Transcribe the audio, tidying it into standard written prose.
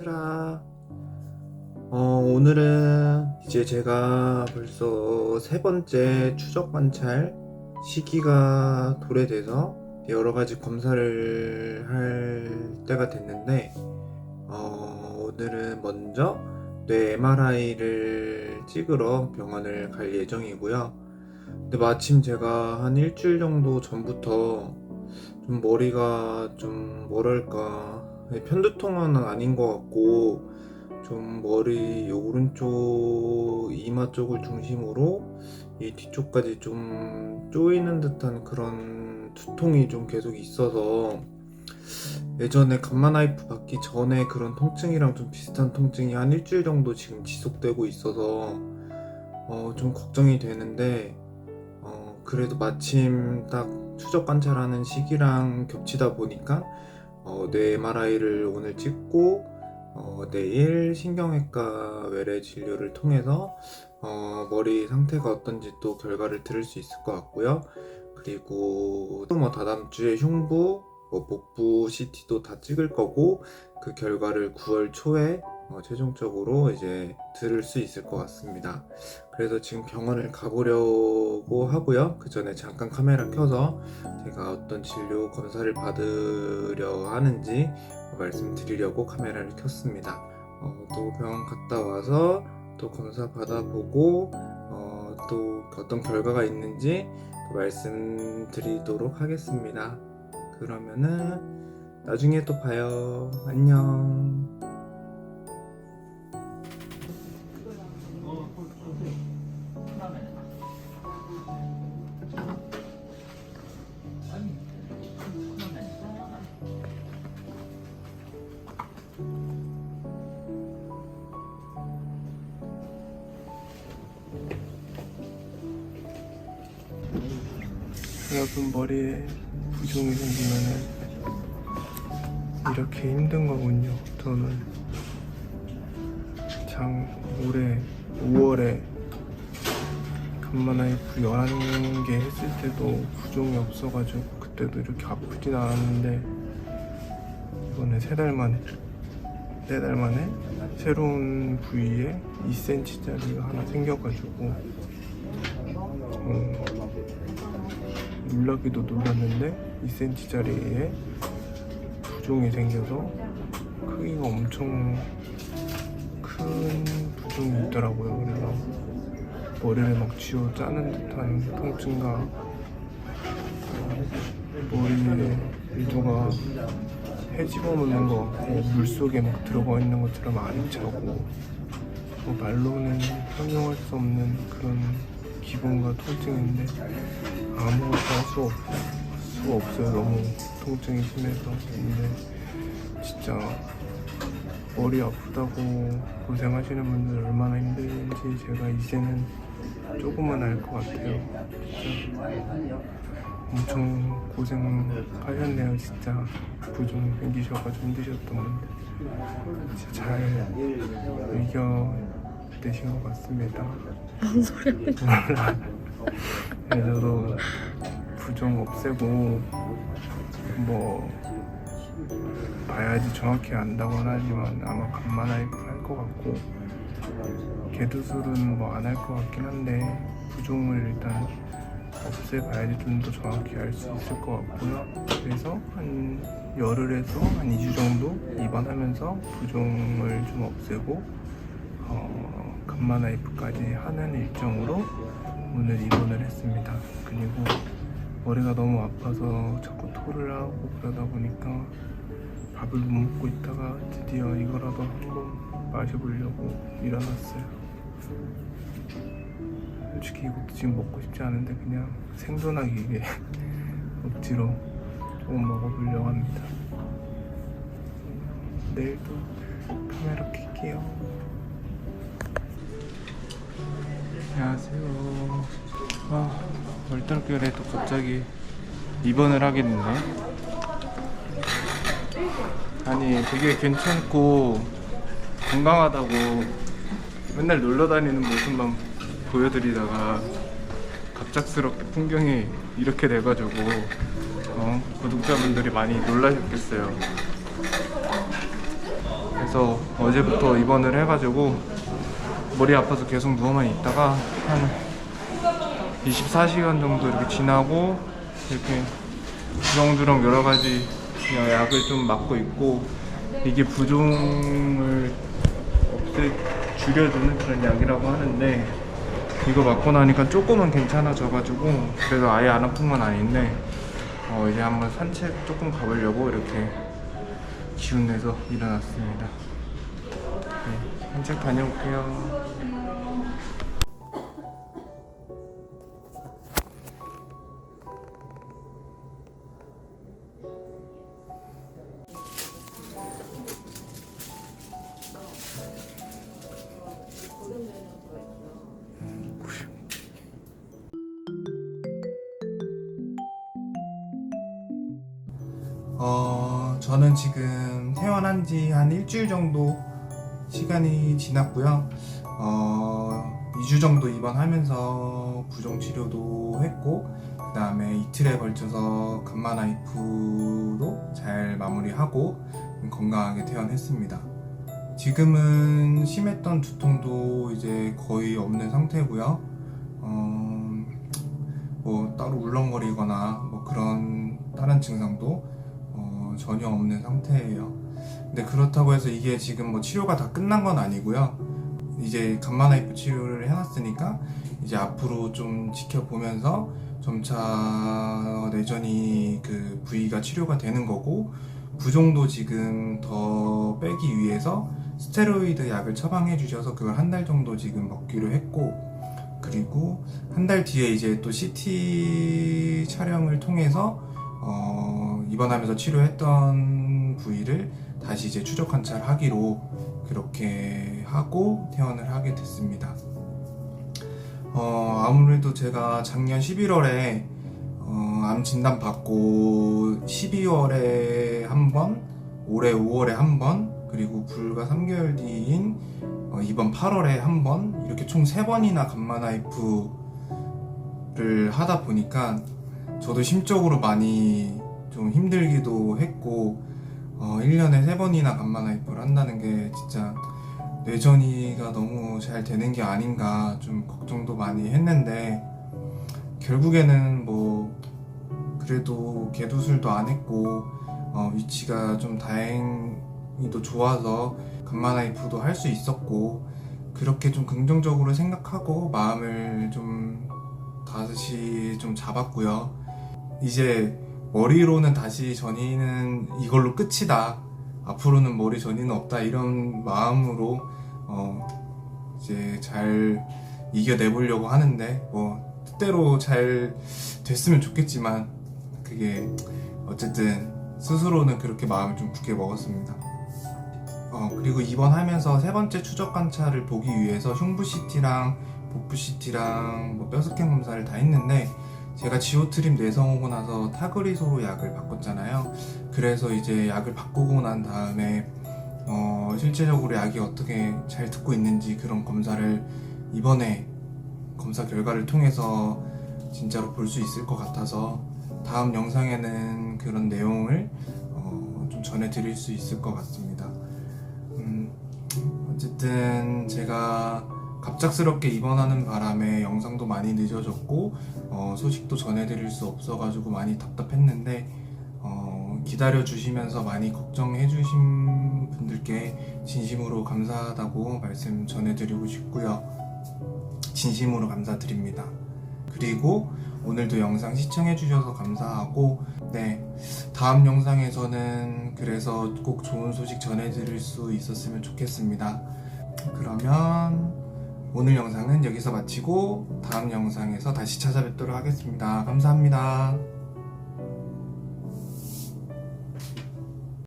얘들아, 오늘은 이제 제가 벌써 세 번째 추적 관찰 시기가 도래돼서 여러 가지 검사를 할 때가 됐는데, 오늘은 먼저 뇌 MRI를 찍으러 병원을 갈 예정이고요. 근데 마침 제가 한 일주일 정도 전부터 좀 머리가 좀 뭐랄까 편두통은 아닌 것 같고 좀 머리 오른쪽 이마 쪽을 중심으로 이 뒤쪽까지 좀 쪼이는 듯한 그런 두통이 좀 계속 있어서 예전에 감마나이프 받기 전에 그런 통증이랑 좀 비슷한 통증이 한 일주일 정도 지금 지속되고 있어서 좀 걱정이 되는데 그래도 마침 딱 추적 관찰하는 시기랑 겹치다 보니까 뇌 MRI를 오늘 찍고 내일 신경외과 외래 진료를 통해서 머리 상태가 어떤지 또 결과를 들을 수 있을 것 같고요. 그리고 또 뭐 다다음 주에 흉부, 복부 CT도 다 찍을 거고 그 결과를 9월 초에 최종적으로 이제 들을 수 있을 것 같습니다. 그래서 지금 병원을 가보려고 하고요. 그 전에 잠깐 카메라 켜서 제가 어떤 진료 검사를 받으려 하는지 말씀드리려고 카메라를 켰습니다. 또 병원 갔다 와서 또 검사 받아보고 또 어떤 결과가 있는지 또 말씀드리도록 하겠습니다. 그러면은 나중에 또 봐요. 안녕. 여러분, 머리에 부종이 생기면은 이렇게 힘든 거군요. 저는 올해 5월에 감마나이프 11개 했을 때도 부종이 없어가지고 그때도 이렇게 아프진 않았는데 이번에 3달 만에 새로운 부위에 2cm짜리가 하나 생겨가지고 놀라기도 놀랐는데 2cm짜리에 부종이 생겨서 크기가 엄청 큰 부종이 있더라고요. 그래서 머리를 막 쥐어 짜는 듯한 통증과 머리에 누가 해 집어넣는 것 같고 물속에 막 들어가 있는 것처럼 아리차고 말로는 설명할 수 없는 그런 기분과 통증인데 아무것도 할 수가 없어요. 너무 통증이 심해서. 근데 진짜 머리 아프다고 고생하시는 분들 얼마나 힘든지 제가 이제는 조금은 알 것 같아요. 진짜 엄청 고생하셨네요. 진짜 부종 생기셔가지고 힘드셨던 분들 진짜 잘 이겨내신 것 같습니다. 뭔 소리야? 네, 저도 부종 없애고 뭐 봐야지 정확히 안다고는 하지만 아마 감마나이프 할 것 같고 개두술은 뭐 안 할 것 같긴 한데 부종을 일단 없애봐야지 좀 더 정확히 알 수 있을 것 같고요. 그래서 한 열흘에서 한 2주 정도 입원하면서 부종을 좀 없애고 감마나이프까지 하는 일정으로 오늘 입원을 했습니다. 그리고 머리가 너무 아파서 자꾸 토를 하고 그러다 보니까 밥을 못 먹고 있다가 드디어 이거라도 한번 마셔보려고 일어났어요. 솔직히 이것도 지금 먹고 싶지 않은데 그냥 생존하기 위해 억지로 조금 먹어보려고 합니다. 내일도 카메라 켤게요. 안녕하세요. 얼떨결에 또 갑자기 입원을 하게 됐네. 아니 되게 괜찮고 건강하다고 맨날 놀러 다니는 모습만 보여드리다가 갑작스럽게 풍경이 이렇게 돼가지고 구독자분들이 많이 놀라셨겠어요. 그래서 그래서 어제부터 입원을 해가지고 머리 아파서 계속 누워만 있다가 한 24시간 정도 이렇게 지나고 이렇게 주렁주렁 여러 가지 그냥 약을 좀 맞고 있고, 이게 부종을 줄여주는 그런 약이라고 하는데, 이거 맞고 나니까 조금은 괜찮아져가지고 그래도 아예 안 아픈 건 아닌데 이제 한번 산책 조금 가보려고 이렇게 기운 내서 일어났습니다. 네, 산책 다녀올게요. 저는 지금 퇴원한 지 한 일주일 정도 시간이 지났고요. 2주 정도 입원하면서 부종 치료도 했고, 그 다음에 이틀에 걸쳐서 감마나이프로 잘 마무리하고 건강하게 퇴원했습니다. 지금은 심했던 두통도 이제 거의 없는 상태고요. 뭐 따로 울렁거리거나 뭐 그런 다른 증상도 전혀 없는 상태예요. 근데 그렇다고 해서 이게 지금 뭐 치료가 다 끝난 건 아니고요. 이제 감마나이프 치료를 해놨으니까 이제 앞으로 좀 지켜보면서 점차 내전이 그 부위가 치료가 되는 거고, 부종도 지금 더 빼기 위해서 스테로이드 약을 처방해 주셔서 그걸 한 달 정도 지금 먹기로 했고, 그리고 한 달 뒤에 이제 또 CT 촬영을 통해서 입원하면서 치료했던 부위를 다시 이제 추적 관찰하기로 그렇게 하고 퇴원을 하게 됐습니다. 아무래도 제가 작년 11월에 암 진단 받고 12월에 한 번, 올해 5월에 한 번, 그리고 불과 3개월 뒤인 이번 8월에 한 번, 이렇게 총 3번이나 감마나이프를 하다 보니까 저도 심적으로 많이 좀 힘들기도 했고, 1년에 3번이나 감마나이프를 한다는 게 진짜 뇌전이가 너무 잘 되는 게 아닌가 좀 걱정도 많이 했는데, 결국에는 뭐 그래도 개두술도 안 했고 위치가 좀 다행히도 좋아서 감마나이프도 할 수 있었고, 그렇게 좀 긍정적으로 생각하고 마음을 좀 다시 좀 잡았고요. 이제 머리로는 다시 전이는 이걸로 끝이다, 앞으로는 머리 전이는 없다, 이런 마음으로 이제 잘 이겨내보려고 하는데, 뭐 뜻대로 잘 됐으면 좋겠지만 그게 어쨌든 스스로는 그렇게 마음을 좀 굳게 먹었습니다. 그리고 입원하면서 3번째 추적 관찰을 보기 위해서 흉부 CT랑 복부 CT랑 뭐 뼈스캔 검사를 다 했는데, 제가 지오트립 내성 오고 나서 타그리소로 약을 바꿨잖아요. 그래서 이제 약을 바꾸고 난 다음에 실제적으로 약이 어떻게 잘 듣고 있는지 그런 검사를 이번에 검사 결과를 통해서 진짜로 볼 수 있을 것 같아서 다음 영상에는 그런 내용을 좀 전해드릴 수 있을 것 같습니다. 어쨌든 제가 갑작스럽게 입원하는 바람에 영상도 많이 늦어졌고 소식도 전해드릴 수 없어가지고 많이 답답했는데, 기다려주시면서 많이 걱정해주신 분들께 진심으로 감사하다고 말씀 전해드리고 싶고요. 진심으로 감사드립니다. 그리고 오늘도 영상 시청해주셔서 감사하고, 네, 다음 영상에서는 그래서 꼭 좋은 소식 전해드릴 수 있었으면 좋겠습니다. 그러면 오늘 영상은 여기서 마치고 다음 영상에서 다시 찾아뵙도록 하겠습니다. 감사합니다.